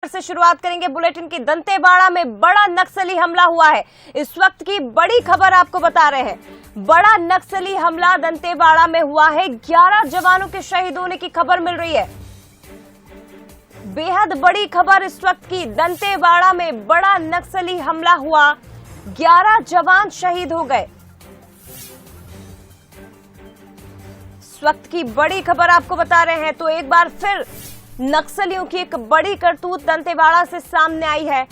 से शुरुआत करेंगे बुलेटिन की। दंतेवाड़ा में बड़ा नक्सली हमला हुआ है। इस वक्त की बड़ी खबर आपको बता रहे हैं। बड़ा नक्सली हमला दंतेवाड़ा में हुआ है। 11 जवानों के शहीद होने की खबर मिल रही है। बेहद बड़ी खबर इस वक्त की। दंतेवाड़ा में बड़ा नक्सली हमला हुआ, 11 जवान शहीद हो गए। इस वक्त की बड़ी खबर आपको बता रहे हैं। तो एक बार फिर नक्सलियों की एक बड़ी करतूत दंतेवाड़ा से सामने आई है।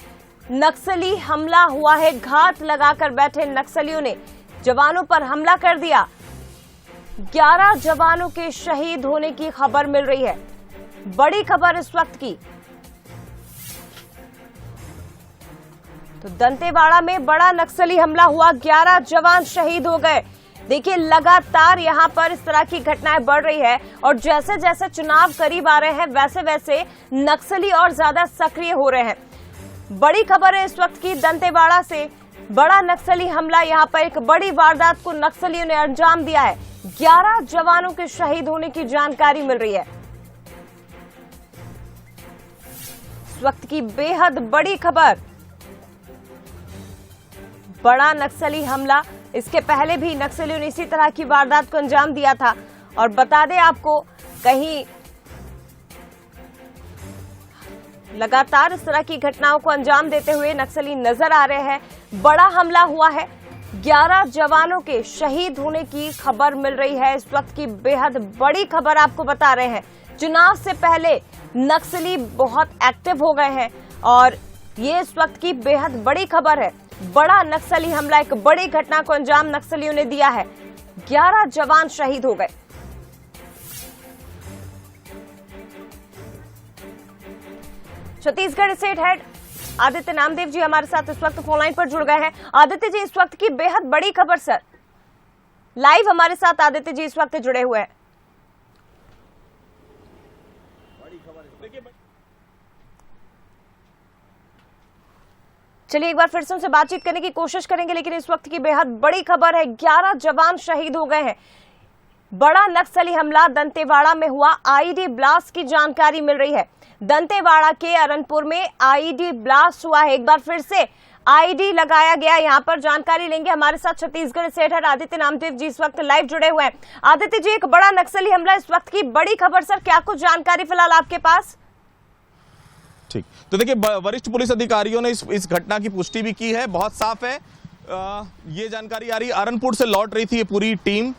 नक्सली हमला हुआ है। घात लगाकर बैठे नक्सलियों ने जवानों पर हमला कर दिया। 11 जवानों के शहीद होने की खबर मिल रही है। बड़ी खबर इस वक्त की। तो दंतेवाड़ा में बड़ा नक्सली हमला हुआ, 11 जवान शहीद हो गए। देखिए, लगातार यहां पर इस तरह की घटनाएं बढ़ रही है और जैसे जैसे चुनाव करीब आ रहे हैं वैसे वैसे नक्सली और ज्यादा सक्रिय हो रहे हैं। बड़ी खबर है इस वक्त की दंतेवाड़ा से। बड़ा नक्सली हमला, यहां पर एक बड़ी वारदात को नक्सलियों ने अंजाम दिया है। 11 जवानों के शहीद होने की जानकारी मिल रही है। इस वक्त की बेहद बड़ी खबर, बड़ा नक्सली हमला। इसके पहले भी नक्सलियों ने इसी तरह की वारदात को अंजाम दिया था। और बता दें आपको, कहीं लगातार इस तरह की घटनाओं को अंजाम देते हुए नक्सली नजर आ रहे हैं। बड़ा हमला हुआ है, 11 जवानों के शहीद होने की खबर मिल रही है। इस वक्त की बेहद बड़ी खबर आपको बता रहे हैं। चुनाव से पहले नक्सली बहुत एक्टिव हो गए हैं और ये इस वक्त की बेहद बड़ी खबर है। बड़ा नक्सली हमला, एक बड़ी घटना को अंजाम नक्सलियों ने दिया है। 11 जवान शहीद हो गए। छत्तीसगढ़ स्टेट हेड आदित्य नामदेव जी हमारे साथ इस वक्त फोन लाइन पर जुड़ गए हैं। आदित्य जी, इस वक्त की बेहद बड़ी खबर सर, लाइव हमारे साथ आदित्य जी इस वक्त जुड़े हुए हैं। चलिए एक बार फिर से उनसे बातचीत करने की कोशिश करेंगे, लेकिन इस वक्त की बेहद बड़ी खबर है। 11 जवान शहीद हो गए हैं। बड़ा नक्सली हमला दंतेवाड़ा में हुआ, आईईडी ब्लास्ट की जानकारी मिल रही है। दंतेवाड़ा के अरनपुर में आईईडी ब्लास्ट हुआ है। एक बार फिर से आईईडी लगाया गया। यहाँ पर जानकारी लेंगे। हमारे साथ छत्तीसगढ़ स्टेट हेड आदित्य नामदेव जी इस वक्त लाइव जुड़े हुए हैं। आदित्य जी, एक बड़ा नक्सली हमला, इस वक्त की बड़ी खबर सर, क्या कुछ जानकारी फिलहाल आपके पास? ठीक, तो देखिए, वरिष्ठ पुलिस अधिकारियों ने इस घटना की पुष्टि भी की है। बहुत साफ है, ये जानकारी आ रही, अरनपुर से लौट रही थी ये पूरी टीम।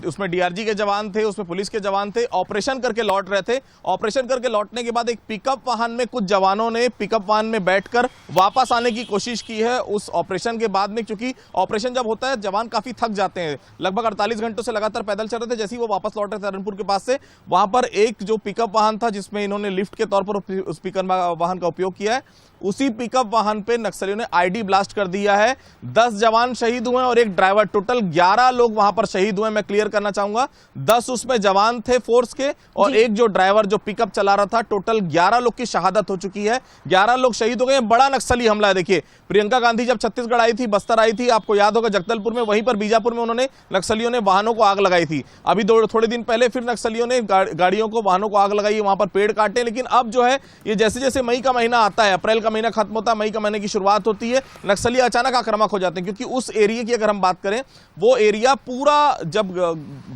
उसमें डीआरजी के जवान थे, उसमें पुलिस के जवान थे, ऑपरेशन करके लौट रहे थे। ऑपरेशन करके लौटने के बाद एक पिकअप वाहन में कुछ जवानों ने पिकअप वाहन में बैठकर वापस आने की कोशिश की है। उस ऑपरेशन के बाद में, क्योंकि ऑपरेशन जब होता है जवान काफी थक जाते हैं, लगभग 48 घंटों से लगातार पैदल चल रहे थे। जैसे ही वो वापस लौट रहे थे अरनपुर के पास से, वहां पर एक जो पिकअप वाहन था जिसमें इन्होंने लिफ्ट के तौर पर उस पिकअप वाहन का उपयोग किया है, उसी पिकअप वाहन पे नक्सलियों ने आईडी ब्लास्ट कर दिया है। 10 जवान शहीद हुए और एक ड्राइवर, टोटल 11 लोग वहां पर शहीद हुए। मैं क्लियर करना चाहूंगा, 10 उसमें जवान थे फोर्स के और एक जो ड्राइवर जो पिकअप चला रहा था। टोटल 11 लोग की शहादत हो चुकी है, 11 लोग शहीद हो गए। बड़ा नक्सली हमला है। देखिए, प्रियंका गांधी जब छत्तीसगढ़ आई थी, बस्तर आई थी, आपको याद होगा जगदलपुर में, वहीं पर बीजापुर में उन्होंने नक्सलियों ने वाहनों को आग लगाई थी। अभी थोड़े दिन पहले फिर नक्सलियों ने गाड़ियों को, वाहनों को आग लगाई, वहां पर पेड़ काटे। लेकिन अब जो है, ये जैसे जैसे मई का महीना आता है, अप्रैल का महीना खत्म होता है, मई का महीने की शुरुआत होती है, नक्सली अचानक आक्रामक हो जाते हैं। क्योंकि उस एरिया की अगर हम बात करें, वो एरिया पूरा जब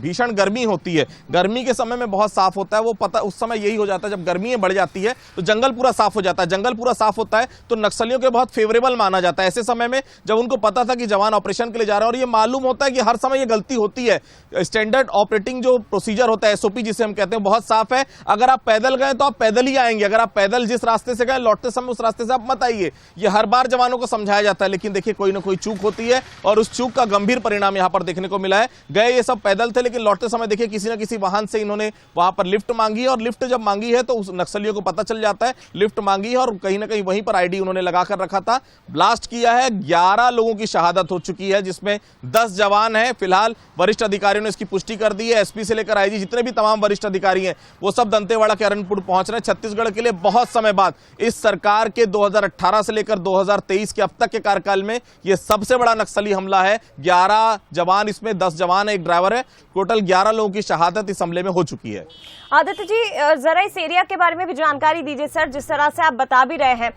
भीषण गर्मी होती है, गर्मी के समय में बहुत साफ होता है। वो पता उस समय यही हो जाता है, जब गर्मी बढ़ जाती है तो जंगल पूरा साफ हो जाता है। जंगल पूरा साफ होता है तो नक्सलियों के बहुत फेवरेबल माना जाता है। ऐसे समय में जब उनको पता था कि जवान ऑपरेशन के लिए जा रहे हैं, और ये मालूम होता है कि हर समय ये गलती होती है, स्टैंडर्ड ऑपरेटिंग जो प्रोसीजर होता है, एसओपी जिसे हम कहते हैं, बहुत साफ है। अगर आप पैदल गए तो आप पैदल ही आएंगे, अगर आप पैदल जिस रास्ते से गए, लौटते समय उस रास्ते से आप मत आइए। ये हर बार जवानों को समझाया जाता है, लेकिन देखिए, कोई ना कोई चूक होती है और उस चूक का गंभीर परिणाम यहां पर देखने को मिला है। गए ये सब पैदल थे, लेकिन लौटते समय देखिए किसी न किसी वाहन से इन्होंने वहां पर लिफ्ट मांगी, और लिफ्ट जब मांगी है तो उस नक्सलियों को पता चल जाता है, लिफ्ट मांगी है और कहीं ना कहीं वहीं पर आईडी उन्होंने लगाकर रखा था। ब्लास्ट किया है, 11 लोगों की शहादत हो चुकी है, जिसमें 10 जवान हैं। फिलहाल वरिष्ठ अधिकारियों ने इसकी पुष्टि कर दी है। एसपी से लेकर आईजी, जितने भी तमाम वरिष्ठ अधिकारी हैं, वो सब दंतेवाड़ा के अरनपुर पहुंच रहे हैं। छत्तीसगढ़ के लिए बहुत समय बाद, इस सरकार के 2018 से लेकर 2023 के अब तक के कार्यकाल में यह सबसे बड़ा नक्सली हमला है। 11 जवान, इसमें 10 जवान, एक एक ड्राइवर है। टोटल 11 लोगों की शहादत इस हमले में हो चुकी है। आदित्य जी, जरा इस एरिया के बारे में भी जानकारी दीजिए सर, जिस तरह से आप बता भी रहे हैं,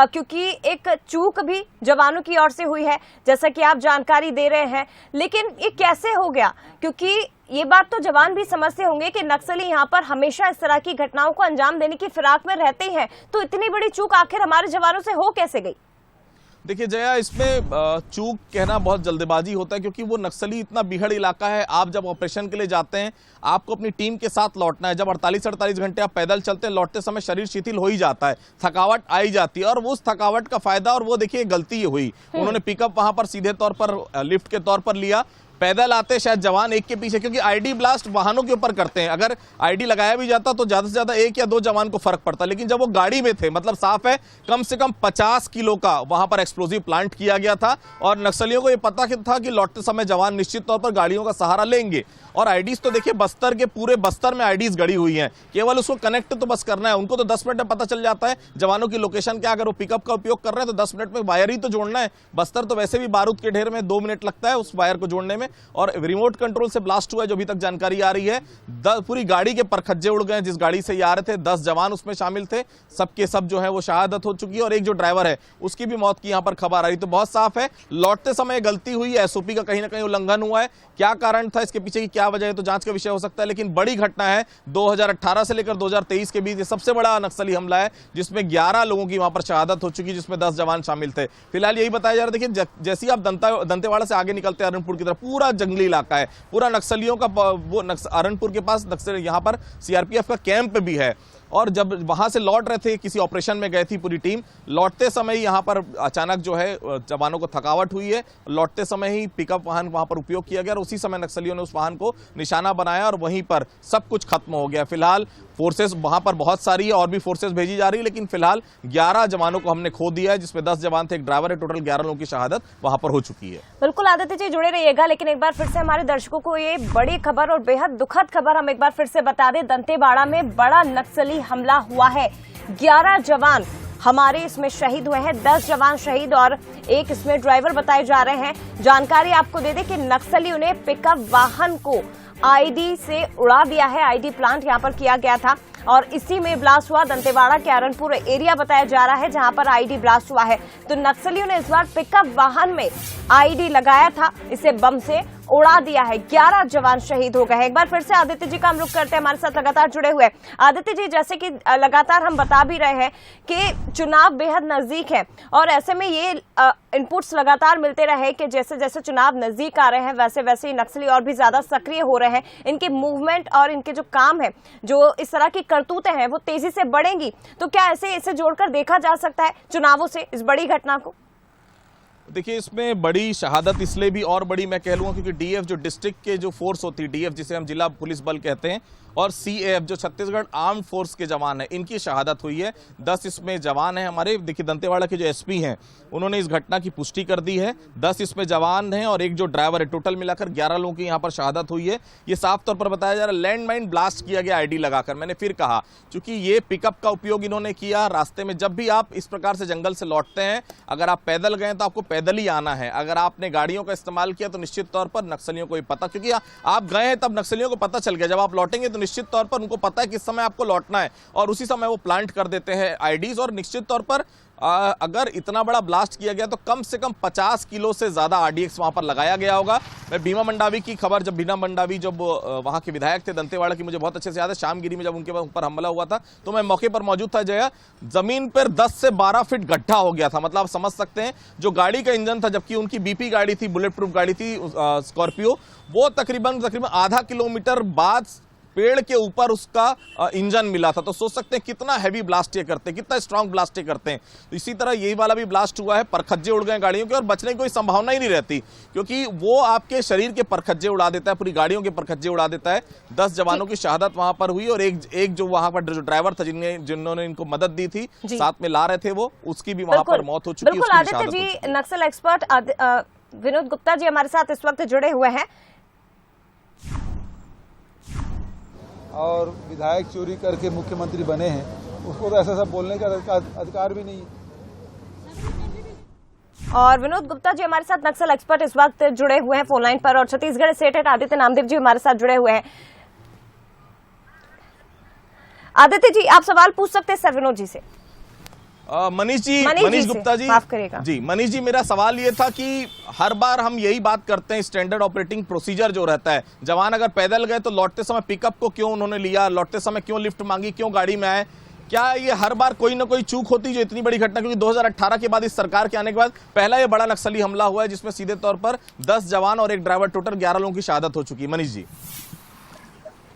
क्योंकि एक चूक भी जवानों की ओर से हुई है जैसा कि आप जानकारी दे रहे हैं, लेकिन ये कैसे हो गया? क्योंकि ये बात तो जवान भी समझते होंगे कि नक्सली यहाँ पर हमेशा इस तरह की घटनाओं को अंजाम देने की फिराक में रहते हैं, तो इतनी बड़ी चूक आखिर हमारे जवानों से हो कैसे गई? देखिए जया, इसमें चूक कहना बहुत जल्दबाजी होता है, क्योंकि वो नक्सली इतना बीहड़ इलाका है। आप जब ऑपरेशन के लिए जाते हैं, आपको अपनी टीम के साथ लौटना है। जब 48-48 घंटे आप पैदल चलते हैं, लौटते समय शरीर शिथिल हो ही जाता है, थकावट आई जाती है, और उस थकावट का फायदा, और वो देखिए गलती ये हुई, उन्होंने पिकअप वहां पर सीधे तौर पर लिफ्ट के तौर पर लिया। पैदल आते शायद जवान एक के पीछे, क्योंकि आईडी ब्लास्ट वाहनों के ऊपर करते हैं, अगर आईडी लगाया भी जाता तो ज्यादा से ज्यादा 1 या 2 जवान को फर्क पड़ता, लेकिन जब वो गाड़ी में थे, मतलब साफ है कम से कम 50 किलो का वहां पर एक्सप्लोजिव प्लांट किया गया था, और नक्सलियों को यह पता था कि लौटते समय जवान निश्चित तौर पर गाड़ियों का सहारा लेंगे। और आईडीज तो देखिए बस्तर के पूरे बस्तर में आईडीज गड़ी हुई हैं, केवल उसको कनेक्ट तो बस करना है। उनको तो 10 मिनट में पता चल जाता है जवानों की लोकेशन क्या। अगर वो पिकअप का उपयोग कर रहे हैं तो 10 मिनट में वायर ही तो जोड़ना है। बस्तर तो वैसे भी बारूद के ढेर में 2 मिनट लगता है उस वायर को जोड़ने में, और रिमोट कंट्रोल से ब्लास्ट हुआ है जो अभी तक जानकारी आ रही है। पूरी गाड़ी के परखज्जे उड़ गए, जिस गाड़ी से ये आ रहे थे 10 जवान उसमें शामिल थे, सबके सब जो है वो शहादत हो चुकी है, और एक जो ड्राइवर है उसकी भी मौत की यहां पर खबर आ रही। तो बहुत साफ है लौटते समय गलती हुई है, एसओपी का कहीं ना कहीं उल्लंघन हुआ है। क्या कारण था, इसके पीछे की क्या वजह है, तो जांच का विषय हो सकता है, लेकिन बड़ी घटना है। 2018 से लेकर 2023 के बीच ये सबसे बड़ा नक्सली हमला है, जिसमें 11 लोगों की वहां पर शहादत हो चुकी, जिसमें 10 जवान शामिल थे। फिलहाल यही बताया जा रहा है। देखिए जैसे ही आप दंतेवाड़ा से आगे निकलते हैं अरनपुर की तरफ, पूरा जंगली इलाका है, पूरा नक्सलियों का वो अरनपुर के पास नक्सल, यहाँ पर सीआरपीएफ का कैंप भी है। और जब वहां से लौट रहे थे, किसी ऑपरेशन में गई थी पूरी टीम, लौटते समय यहाँ पर अचानक जो है जवानों को थकावट हुई है। लौटते समय ही पिकअप वाहन वहां पर उपयोग किया गया, और उसी समय नक्सलियों ने उस वाहन को निशाना बनाया, और वहीं पर सब कुछ खत्म हो गया। फिलहाल फोर्सेस वहां पर बहुत सारी है, और भी फोर्सेस भेजी जा रही है, लेकिन फिलहाल 11 जवानों को हमने खो दिया है, जिसमें 10 जवान थे, एक ड्राइवर है। टोटल 11 लोगों की शहादत वहां पर हो चुकी है। बिल्कुल आदित्य जी, जुड़े रहिएगा। लेकिन एक बार फिर से हमारे दर्शकों को ये बड़ी खबर और बेहद दुखद खबर हम एक बार फिर से बता दें। दंतेवाड़ा में बड़ा नक्सली हमला हुआ है, 11 जवान हमारे इसमें शहीद हुए हैं, 10 जवान शहीद और एक इसमें ड्राइवर बताए जा रहे हैं। जानकारी आपको दे दें कि नक्सलियों ने पिकअप वाहन को आईडी से उड़ा दिया है। आईडी प्लांट यहां पर किया गया था, और इसी में ब्लास्ट हुआ। दंतेवाड़ा के अरनपुर एरिया बताया जा रहा है जहां पर आईडी ब्लास्ट हुआ है। तो नक्सलियों ने इस बार पिकअप वाहन में आईडी लगाया था, इसे बम से उड़ा दिया है। 11 जवान शहीद हो गए हैं। एक बार फिर से आदित्य जी का हम रुख करते हैं, हमारे साथ लगातार जुड़े हुए। आदित्य जी, जैसे कि लगातार हम बता भी रहे हैं कि चुनाव बेहद नजदीक है, और ऐसे में ये इनपुट्स लगातार मिलते रहे कि जैसे जैसे चुनाव नजदीक आ रहे हैं वैसे वैसे ही नक्सली और भी ज्यादा सक्रिय हो रहे हैं। इनके मूवमेंट और इनके जो काम है, जो इस तरह की करतूतें हैं, वो तेजी से बढ़ेंगी। तो क्या ऐसे इसे जोड़कर देखा जा सकता है चुनावों से इस बड़ी घटना को? देखिए इसमें बड़ी शहादत इसलिए भी और बड़ी मैं कह लूँगा क्योंकि डीएफ जो डिस्ट्रिक्ट के जो फोर्स होती है, डीएफ जिसे हम जिला पुलिस बल कहते हैं, और सीएएफ जो छत्तीसगढ़ आर्म फोर्स के जवान हैं, इनकी शहादत हुई है। 10 इसमें जवान हैं हमारे। देखिए दंतेवाड़ा के जो एसपी हैं उन्होंने इस घटना की पुष्टि कर दी है। 10 इसमें जवान हैं और एक जो ड्राइवर है। टोटल मिलाकर 11 लोगों की यहाँ पर शहादत हुई है। ये साफ तौर पर बताया जा रहा है लैंडमाइन ब्लास्ट किया गया आईडी लगाकर। मैंने फिर कहा क्योंकि ये पिकअप का उपयोग इन्होंने किया रास्ते में। जब भी आप इस प्रकार से जंगल से लौटते हैं, अगर आप पैदल गए तो आपको पैदल ही आना है। अगर आपने गाड़ियों का इस्तेमाल किया तो निश्चित तौर पर नक्सलियों को भी पता, क्योंकि आप गए हैं तब नक्सलियों को पता चल गया। जब आप लौटेंगे तो निश्चित तौर पर उनको पता है किस समय आपको लौटना है और उसी समय वो प्लांट कर देते हैं आईडीज। और निश्चित तौर पर अगर इतना बड़ा ब्लास्ट किया गया तो कम से कम 50 किलो से ज्यादा आरडीएक्स वहां पर लगाया गया होगा। मैं भीमा मंडावी की खबर, जब भीमा मंडावी जब वहां के विधायक थे दंतेवाड़ा की, मुझे बहुत अच्छे से याद है, शामगिरी में जब उनके ऊपर हमला हुआ था तो मैं मौके पर मौजूद था। जया, जमीन पर 10 से 12 फीट गड्ढा हो गया था। मतलब आप समझ सकते हैं जो गाड़ी का इंजन था, जबकि उनकी बीपी गाड़ी थी, बुलेट प्रूफ गाड़ी थी स्कॉर्पियो, वो तकरीबन आधा किलोमीटर बाद पेड़ के ऊपर उसका इंजन मिला था। तो सोच सकते हैं कितना हैवी ब्लास्ट ये करते हैं, कितना स्ट्रांग ब्लास्ट ये करते हैं। तो इसी तरह यही वाला भी ब्लास्ट हुआ है, परखज्जे उड़ गए गाड़ियों के और बचने की कोई संभावना ही नहीं रहती, क्योंकि वो आपके शरीर के परखज्जे उड़ा देता है, पूरी गाड़ियों के परखज्जे उड़ा देता है। 10 जवानों की शहादत वहां पर हुई और एक जो वहां पर जो ड्राइवर था जिन्होंने इनको मदद दी थी, साथ में ला रहे थे, वो उसकी भी वहां पर मौत हो चुकी है। बिल्कुल आदित्य जी, नक्सल एक्सपर्ट विनोद गुप्ता जी हमारे साथ इस वक्त जुड़े हुए हैं। और विधायक चोरी करके मुख्यमंत्री बने हैं, उसको तो ऐसा सब बोलने का अधिकार भी नहीं है। और विनोद गुप्ता जी हमारे साथ नक्सल एक्सपर्ट इस वक्त जुड़े हुए हैं फोन लाइन पर, और छत्तीसगढ़ स्टेट हेड आदित्य नामदेव जी हमारे साथ जुड़े हुए हैं। आदित्य जी, आप सवाल पूछ सकते हैं सर विनोद जी से। मनीष गुप्ता जी, माफ करिएगा जी मनीष जी, मेरा सवाल ये था कि हर बार हम यही बात करते हैं, स्टैंडर्ड ऑपरेटिंग प्रोसीजर जो रहता है, जवान अगर पैदल गए तो लौटते समय पिकअप को क्यों उन्होंने लिया, लौटते समय क्यों लिफ्ट मांगी, क्यों गाड़ी में आए? क्या ये हर बार कोई ना कोई चूक होती जो इतनी बड़ी घटना, क्योंकि 2018 के बाद इस सरकार के आने के बाद पहला ये बड़ा नक्सली हमला हुआ है जिसमें सीधे तौर पर 10 जवान और एक ड्राइवर, टोटल 11 लोगों की शहादत हो चुकी है। मनीष जी।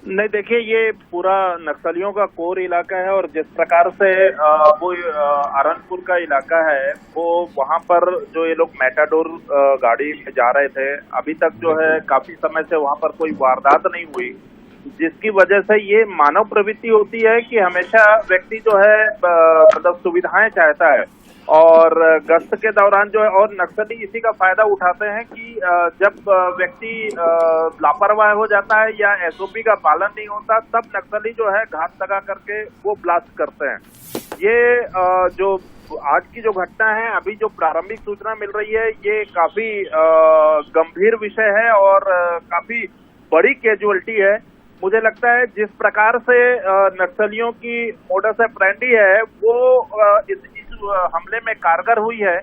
नहीं, देखिए, ये पूरा नक्सलियों का कोर इलाका है और जिस प्रकार से वो अरनपुर का इलाका है, वो वहां पर जो ये लोग मैटाडोर गाड़ी में जा रहे थे, अभी तक जो है काफी समय से वहां पर कोई वारदात नहीं हुई, जिसकी वजह से ये मानव प्रवृत्ति होती है कि हमेशा व्यक्ति जो है मतलब सुविधाएं चाहता है, और गश्त के दौरान जो है, और नक्सली इसी का फायदा उठाते हैं कि जब व्यक्ति लापरवाह हो जाता है या एसओपी का पालन नहीं होता, तब नक्सली जो है घात लगा करके वो ब्लास्ट करते हैं। ये जो आज की जो घटना है, अभी जो प्रारंभिक सूचना मिल रही है, ये काफी गंभीर विषय है और काफी बड़ी कैजुअलिटी है। मुझे लगता है जिस प्रकार से नक्सलियों की मोडस ऑपरेंडी है, वो इस हमले में कारगर हुई है,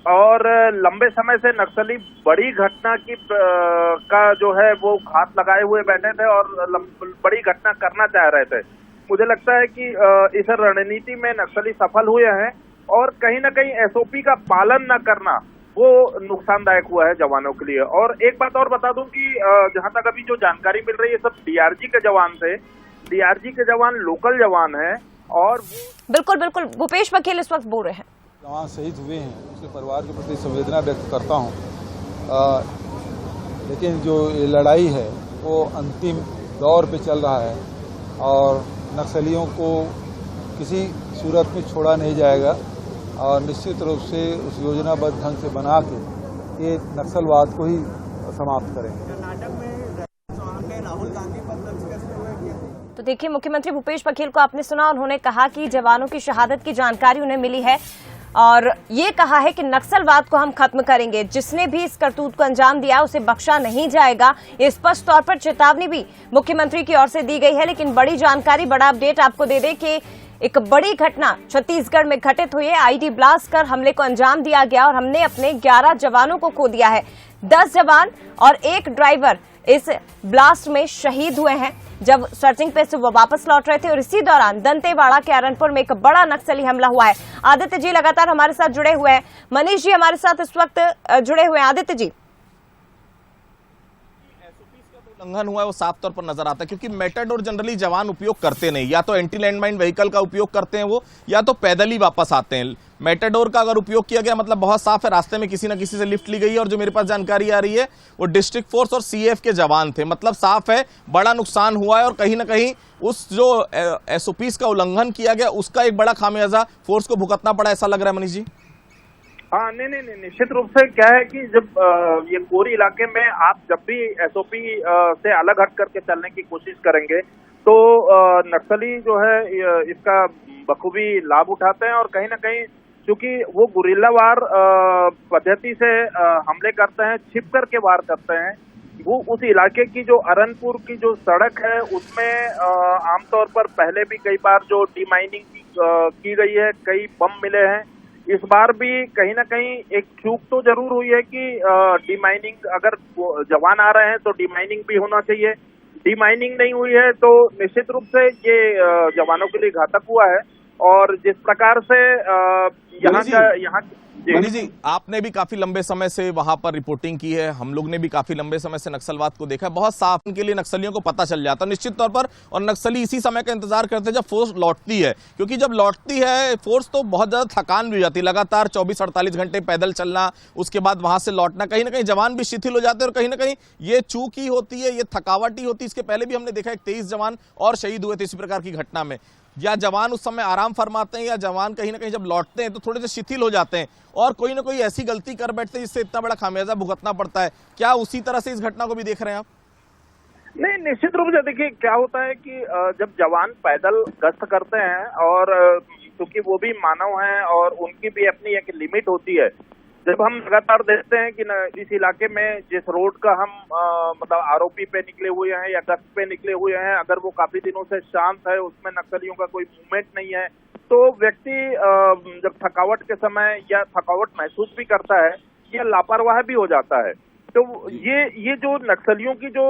और लंबे समय से नक्सली बड़ी घटना की का जो है वो घात लगाए हुए बैठे थे और बड़ी घटना करना चाह रहे थे। मुझे लगता है कि इस रणनीति में नक्सली सफल हुए हैं, और कहीं ना कहीं एसओपी का पालन न करना वो नुकसानदायक हुआ है जवानों के लिए। और एक बात और बता दूं कि जहां तक अभी जो जानकारी मिल रही है, सब डीआरजी के जवान थे। डीआरजी के जवान लोकल जवान हैं, और बिल्कुल बिल्कुल भूपेश बघेल इस वक्त बोल रहे हैं। जवान शहीद हुए हैं, उसके परिवार के प्रति संवेदना व्यक्त करता हूं, लेकिन जो ये लड़ाई है वो अंतिम दौर पे चल रहा है, और नक्सलियों को किसी सूरत में छोड़ा नहीं जाएगा, और निश्चित रूप से उस योजनाबद्ध ढंग से बना के ये नक्सलवाद को ही समाप्त करेंगे। तो देखिए, मुख्यमंत्री भूपेश बघेल को आपने सुना, उन्होंने कहा कि जवानों की शहादत की जानकारी उन्हें मिली है, और ये कहा है कि नक्सलवाद को हम खत्म करेंगे, जिसने भी इस करतूत को अंजाम दिया उसे बख्शा नहीं जाएगा। ये स्पष्ट तौर पर चेतावनी भी मुख्यमंत्री की ओर से दी गई है। लेकिन बड़ी जानकारी, बड़ा अपडेट आपको दे दें कि एक बड़ी घटना छत्तीसगढ़ में घटित हुई है। आईडी ब्लास्ट कर हमले को अंजाम दिया गया और हमने अपने 11 जवानों को खो दिया है। 10 जवान और एक ड्राइवर इस ब्लास्ट में शहीद हुए हैं जब सर्चिंग पे से वो वापस लौट रहे थे, और इसी दौरान दंतेवाड़ा के अरनपुर में एक बड़ा नक्सली हमला हुआ है। आदित्य जी लगातार हमारे साथ जुड़े हुए हैं, मनीष जी हमारे साथ इस वक्त जुड़े हुए हैं। आदित्य जी, उल्लंघन हुआ है वो साफ तौर पर नजर आता है, क्योंकि मेटाडोर जनरली जवान उपयोग करते नहीं, या तो एंटी लैंडमाइन व्हीकल का उपयोग करते हैं वो, या तो पैदल ही वापस आते हैं। मेटाडोर का अगर उपयोग किया गया मतलब बहुत साफ है, रास्ते में किसी न किसी से लिफ्ट ली गई है, और जो मेरे पास जानकारी आ रही है वो डिस्ट्रिक्ट फोर्स और सीएफ के जवान थे। मतलब साफ है बड़ा नुकसान हुआ है, और कहीं ना कहीं उस जो एसओपीज का उल्लंघन किया गया उसका एक बड़ा खामियाजा फोर्स को भुगतना पड़ा, ऐसा लग रहा है मनीष जी। हाँ, नहीं, निश्चित रूप से क्या है कि जब ये कोरी इलाके में आप जब भी एसओपी से अलग हट करके चलने की कोशिश करेंगे, तो नक्सली जो है इसका बखूबी लाभ उठाते हैं, और कहीं ना कहीं क्योंकि वो गुरिल्लावार पद्धति से हमले करते हैं, छिप करके वार करते हैं। वो उस इलाके की जो अरनपुर की जो सड़क है, उसमें आमतौर पर पहले भी कई बार जो डिमाइनिंग की गई है, कई बम मिले हैं। इस बार भी कहीं ना कहीं एक चूक तो जरूर हुई है कि डिमाइनिंग, अगर जवान आ रहे हैं तो डिमाइनिंग भी होना चाहिए। डिमाइनिंग नहीं हुई है तो निश्चित रूप से ये जवानों के लिए घातक हुआ है। और जिस प्रकार से यहाँ मनीष जी, आपने भी काफी लंबे समय से वहां पर रिपोर्टिंग की है, हम लोग ने भी काफी लंबे समय से नक्सलवाद को देखा है। बहुत साफ के लिए नक्सलियों को पता चल जाता है निश्चित तौर पर, और नक्सली इसी समय का इंतजार करते हैं जब फोर्स लौटती है, क्योंकि जब लौटती है फोर्स तो बहुत ज्यादा थकान भी हो जाती है, लगातार 24-48 घंटे पैदल चलना, उसके बाद वहां से लौटना, कहीं ना कहीं जवान भी शिथिल हो जाते हैं, और कहीं ना कहीं ये चूक ही होती है, ये थकावट ही होती है। इसके पहले भी हमने देखा 23 जवान और शहीद हुए थे इसी प्रकार की घटना में। या जवान उस समय आराम फरमाते हैं, या जवान कहीं ना कहीं जब लौटते हैं तो थोड़े से शिथिल हो जाते हैं, और कोई ना कोई ऐसी गलती कर बैठते हैं जिससे इतना बड़ा खामियाजा भुगतना पड़ता है। क्या उसी तरह से इस घटना को भी देख रहे हैं आप? नहीं, निश्चित रूप से देखिए क्या होता है कि जब जवान पैदल गश्त करते हैं, और क्योंकि वो भी मानव हैं और उनकी भी अपनी एक लिमिट होती है, जब हम लगातार देखते हैं कि इस इलाके में जिस रोड का हम मतलब आरोपी पे निकले हुए हैं या गश्त पे निकले हुए हैं, अगर वो काफी दिनों से शांत है, उसमें नक्सलियों का कोई मूवमेंट नहीं है, तो व्यक्ति जब थकावट के समय या थकावट महसूस भी करता है या लापरवाह भी हो जाता है। तो ये जो नक्सलियों की जो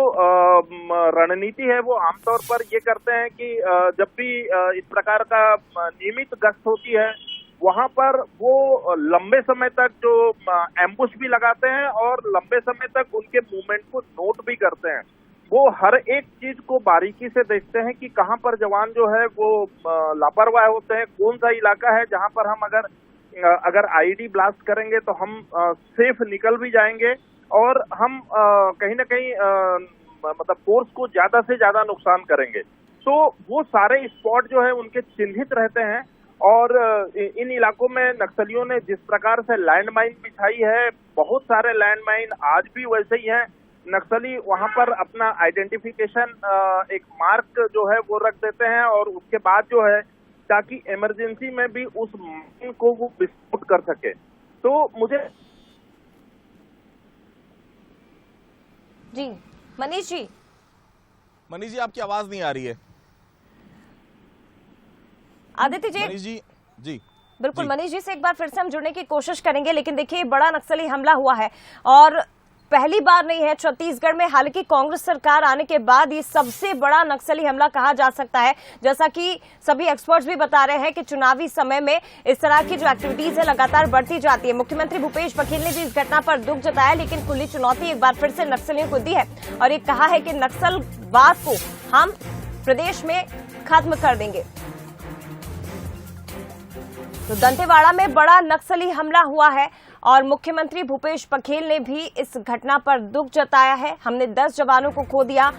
रणनीति है वो आमतौर पर ये करते हैं कि जब भी इस प्रकार का नियमित गश्त होती है वहां पर वो लंबे समय तक जो एम्बुश भी लगाते हैं और लंबे समय तक उनके मूवमेंट को नोट भी करते हैं। वो हर एक चीज को बारीकी से देखते हैं कि कहां पर जवान जो है वो लापरवाह होते हैं, कौन सा इलाका है जहां पर हम अगर आईडी ब्लास्ट करेंगे तो हम सेफ निकल भी जाएंगे और हम कहीं ना कहीं मतलब फोर्स को ज्यादा से ज्यादा नुकसान करेंगे। तो वो सारे स्पॉट जो है उनके चिन्हित रहते हैं और इन इलाकों में नक्सलियों ने जिस प्रकार से लैंडमाइन बिछाई है, बहुत सारे लैंडमाइन आज भी वैसे ही हैं। नक्सली वहां पर अपना आइडेंटिफिकेशन एक मार्क जो है वो रख देते हैं और उसके बाद जो है ताकि इमरजेंसी में भी उस माइन को वो विस्फोट कर सके। तो मुझे जी मनीष जी आपकी आवाज नहीं आ रही है। आदित्य जी मनीष जी जी बिल्कुल जी। मनीष जी से एक बार फिर से हम जुड़ने की कोशिश करेंगे, लेकिन देखिए बड़ा नक्सली हमला हुआ है और पहली बार नहीं है छत्तीसगढ़ में। हालांकि कांग्रेस सरकार आने के बाद ये सबसे बड़ा नक्सली हमला कहा जा सकता है। जैसा कि सभी एक्सपर्ट्स भी बता रहे हैं कि चुनावी समय में इस तरह की जो एक्टिविटीज है लगातार बढ़ती जाती है। मुख्यमंत्री भूपेश बघेल ने भी इस घटना पर दुख जताया, लेकिन खुली चुनौती एक बार फिर से नक्सलियों को दी है और ये कहा है कि नक्सलवाद को हम प्रदेश में खत्म कर देंगे। तो दंतेवाड़ा में बड़ा नक्सली हमला हुआ है और मुख्यमंत्री भूपेश बघेल ने भी इस घटना पर दुख जताया है। हमने 10 जवानों को खो दिया।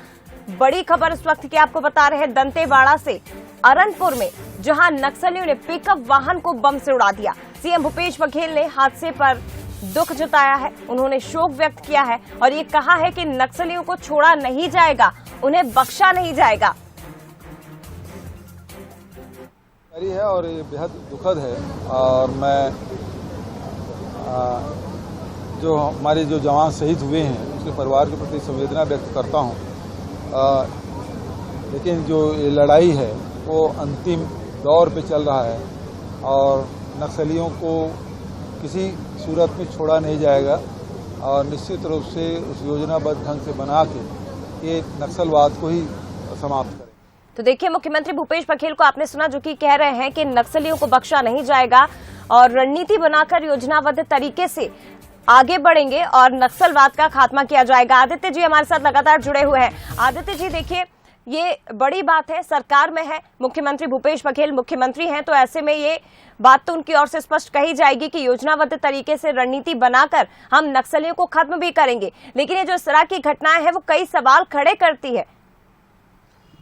बड़ी खबर इस वक्त की आपको बता रहे हैं दंतेवाड़ा से, अरनपुर में, जहां नक्सलियों ने पिकअप वाहन को बम से उड़ा दिया। सीएम भूपेश बघेल ने हादसे पर दुख जताया है, उन्होंने शोक व्यक्त किया है और ये कहा है कि नक्सलियों को छोड़ा नहीं जाएगा, उन्हें बख्शा नहीं जाएगा। है और ये बेहद दुखद है और मैं जो हमारे जो जवान शहीद हुए हैं उसके परिवार के प्रति संवेदना व्यक्त करता हूं। लेकिन जो ये लड़ाई है वो अंतिम दौर पे चल रहा है और नक्सलियों को किसी सूरत में छोड़ा नहीं जाएगा और निश्चित रूप से उस योजनाबद्ध ढंग से बना के ये नक्सलवाद को ही समाप्त करें। तो देखिए मुख्यमंत्री भूपेश बघेल को आपने सुना, जो कि कह रहे हैं कि नक्सलियों को बख्शा नहीं जाएगा और रणनीति बनाकर योजनाबद्ध तरीके से आगे बढ़ेंगे और नक्सलवाद का खात्मा किया जाएगा। आदित्य जी हमारे साथ लगातार जुड़े हुए हैं। आदित्य जी देखिए ये बड़ी बात है, सरकार में है, मुख्यमंत्री भूपेश बघेल मुख्यमंत्री हैं, तो ऐसे में ये बात तो उनकी ओर से स्पष्ट कही जाएगी कि योजनाबद्ध तरीके से रणनीति बनाकर हम नक्सलियों को खत्म भी करेंगे। लेकिन ये जो इस तरह की घटनाएं हैं वो कई सवाल खड़े करती है।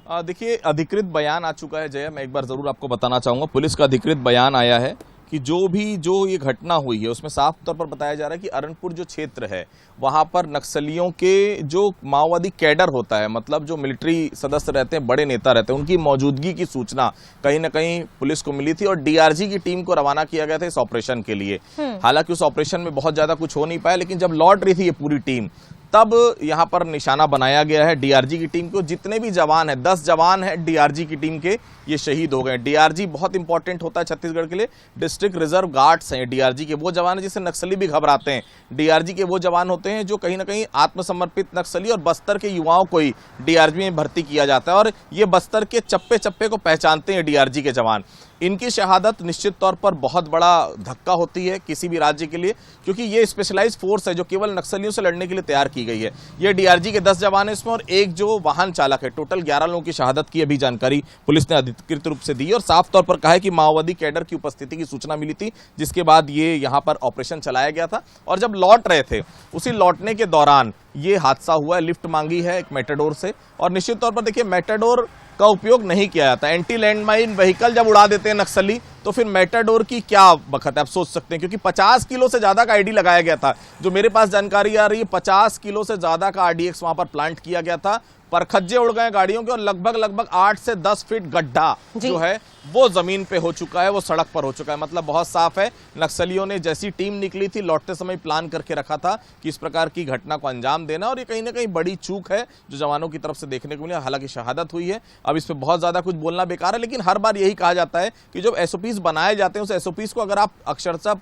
देखिए अधिकृत बयान आ चुका है जया, मैं एक बार जरूर आपको बताना चाहूंगा। पुलिस का अधिकृत बयान आया है कि जो ये घटना हुई है उसमें साफ तौर पर बताया जा रहा है कि अरनपुर जो क्षेत्र है वहां पर नक्सलियों के जो माओवादी कैडर होता है, मतलब जो मिलिट्री सदस्य रहते हैं, बड़े नेता रहते हैं, उनकी मौजूदगी की सूचना कहीं ना कहीं पुलिस को मिली थी और डीआरजी की टीम को रवाना किया गया था इस ऑपरेशन के लिए। हालांकि उस ऑपरेशन में बहुत ज्यादा कुछ हो नहीं पाया, लेकिन जब लौट रही थी ये पूरी टीम तब यहां पर निशाना बनाया गया है डीआरजी की टीम को। जितने भी जवान हैं, 10 जवान हैं डीआरजी की टीम के, ये शहीद हो गए। डीआरजी बहुत इंपॉर्टेंट होता है छत्तीसगढ़ के लिए। डिस्ट्रिक्ट रिजर्व गार्ड्स हैं डीआरजी के, वो जवान हैं जिससे नक्सली भी घबराते हैं। डीआरजी के वो जवान होते हैं जो कहीं ना कहीं आत्मसमर्पित नक्सली, और बस्तर के युवाओं को ही डीआरजी में भर्ती किया जाता है और ये बस्तर के चप्पे चप्पे को पहचानते हैं डीआरजी के जवान। इनकी शहादत निश्चित तौर पर बहुत बड़ा धक्का होती है किसी भी राज्य के लिए, क्योंकि ये स्पेशलाइज्ड फोर्स है जो केवल नक्सलियों से लड़ने के लिए तैयार की गई है। ये डीआरजी के 10 जवान हैं इसमें और एक जो वाहन चालक है। टोटल 11 लोगों की शहादत की अभी जानकारी पुलिस ने अधिकृत रूप से दी और साफ तौर पर कहा है कि माओवादी कैडर की उपस्थिति की सूचना मिली थी, जिसके बाद ये यहाँ पर ऑपरेशन चलाया गया था। और जब लौट रहे थे उसी लौटने के दौरान ये हादसा हुआ। लिफ्ट मांगी है एक मेटाडोर से और निश्चित तौर पर देखिए मेटाडोर का उपयोग नहीं किया जाता। एंटी लैंडमाइन व्हीकल जब उड़ा देते हैं नक्सली तो फिर मेटाडोर की क्या बखत है, आप सोच सकते हैं, क्योंकि 50 किलो से ज्यादा का आईडी लगाया गया था। जो मेरे पास जानकारी आ रही है 50 किलो से ज्यादा का आरडीएक्स वहां पर प्लांट किया गया था। परखज्जे उड़ गए गाड़ियों के और लगभग 8 से 10 फीट गड्ढा जो है वो जमीन पे हो चुका है, वो सड़क पर हो चुका है। मतलब बहुत साफ है, नक्सलियों ने जैसी टीम निकली थी लौटते समय प्लान करके रखा था कि इस प्रकार की घटना को अंजाम देना, और ये कहीं ना कहीं बड़ी चूक है जो जवानों की तरफ से देखने को मिली। हालांकि शहादत हुई है, अब इस पे बहुत ज्यादा कुछ बोलना बेकार है, लेकिन हर बार यही कहा जाता है कि जब एसओपीज बनाए जाते हैं उस एसओपीज को अगर आप अक्षरशः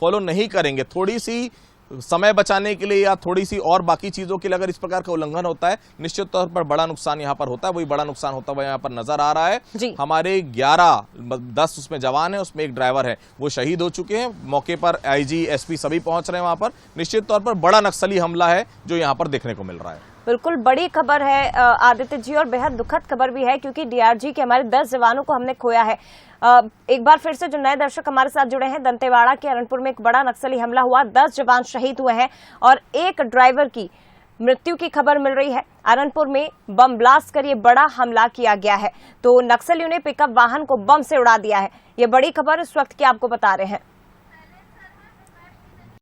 फॉलो नहीं करेंगे, थोड़ी सी समय बचाने के लिए या थोड़ी सी और बाकी चीजों के लिए अगर इस प्रकार का उल्लंघन होता है, निश्चित तौर पर बड़ा नुकसान यहां पर होता है। वही बड़ा नुकसान होता हुआ यहां पर नजर आ रहा है। हमारे 10 उसमें जवान है, उसमें एक ड्राइवर है, वो शहीद हो चुके हैं। मौके पर आईजी, एसपी सभी पहुंच रहे हैं वहां पर। निश्चित तौर पर बड़ा नक्सली हमला है जो यहां पर देखने को मिल रहा है। बिल्कुल बड़ी खबर है आदित्य जी, और बेहद दुखद खबर भी है, क्योंकि डीआरजी के हमारे 10 जवानों को हमने खोया है। एक बार फिर से जो नए दर्शक हमारे साथ जुड़े हैं, दंतेवाड़ा के अरनपुर में एक बड़ा नक्सली हमला हुआ, 10 जवान शहीद हुए हैं और एक ड्राइवर की मृत्यु की खबर मिल रही है। अरनपुर में बम ब्लास्ट कर ये बड़ा हमला किया गया है, तो नक्सलियों ने पिकअप वाहन को बम से उड़ा दिया है। ये बड़ी खबर इस वक्त की आपको बता रहे हैं।